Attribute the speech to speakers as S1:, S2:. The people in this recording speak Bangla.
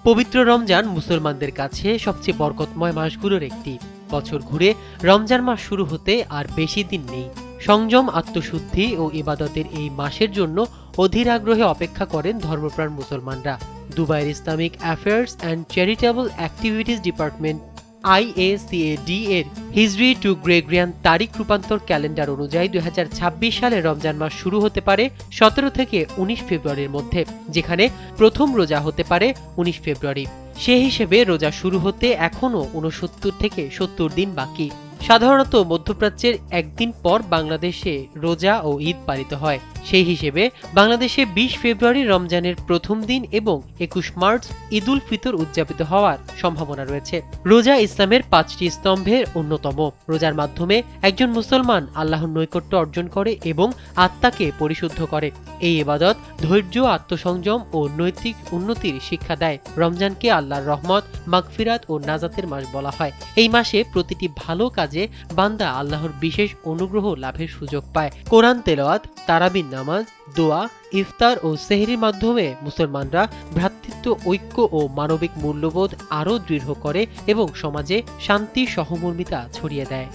S1: পবিত্র রমজান মুসলমানদের কাছে সবচেয়ে বরকতময় মাসগুলোর একটি। বছর ঘুরে রমজান মাস শুরু হতে আর বেশি দিন নেই। সংযম, আত্মশুদ্ধি ও ইবাদতের এই মাসের জন্য অধীর আগ্রহে অপেক্ষা করেন ধর্মপ্রাণ মুসলমানরা। দুবাইয়ের Islamic affairs and charitable activities department IACAD এর হিজরি টু গ্রেগরিয়ান তারিখ রূপান্তর ক্যালেন্ডার অনুযায়ী 2026 সালে রমজান মাস শুরু হতে পারে 17 থেকে 19 ফেব্রুয়ারির মধ্যে, যেখানে প্রথম রোজা হতে পারে 19 ফেব্রুয়ারি। সে হিসেবে রোজা শুরু হতে এখনও 69 থেকে 70 দিন বাকি। সাধারণত মধ্যপ্রাচ্যের একদিন পর বাংলাদেশে রোজা ও ঈদ পালিত হয়। সেই হিসেবে বাংলাদেশে 20 ফেব্রুয়ারি রমজানের প্রথম দিন এবং 21 মার্চ ঈদ উল ফিতর উদযাপিত হওয়ার সম্ভাবনা রয়েছে। রোজা ইসলামের 5টি স্তম্ভের অন্যতম। রোজার মাধ্যমে একজন মুসলমান আল্লাহর নৈকট্য অর্জন করে এবং আত্মাকে পরিশুদ্ধ করে। এই ইবাদত ধৈর্য, আত্মসংযম ও নৈতিক উন্নতির শিক্ষা দেয়। রমজানকে আল্লাহর রহমত, মাগফিরাত ও নাজাতের মাস বলা হয়। এই মাসে প্রতিটি ভালো কাজে বান্দা আল্লাহর বিশেষ অনুগ্রহ লাভের সুযোগ পায়। কোরআন তেলাওয়াত, তারাবির নামাজ, দোয়া, ইফতার ও সেহরির মাধ্যমে মুসলমানরা ভ্রাতৃত্ব, ঐক্য ও মানবিক মূল্যবোধ আরও দৃঢ় করে এবং সমাজে শান্তি, সহমর্মিতা ছড়িয়ে দেয়।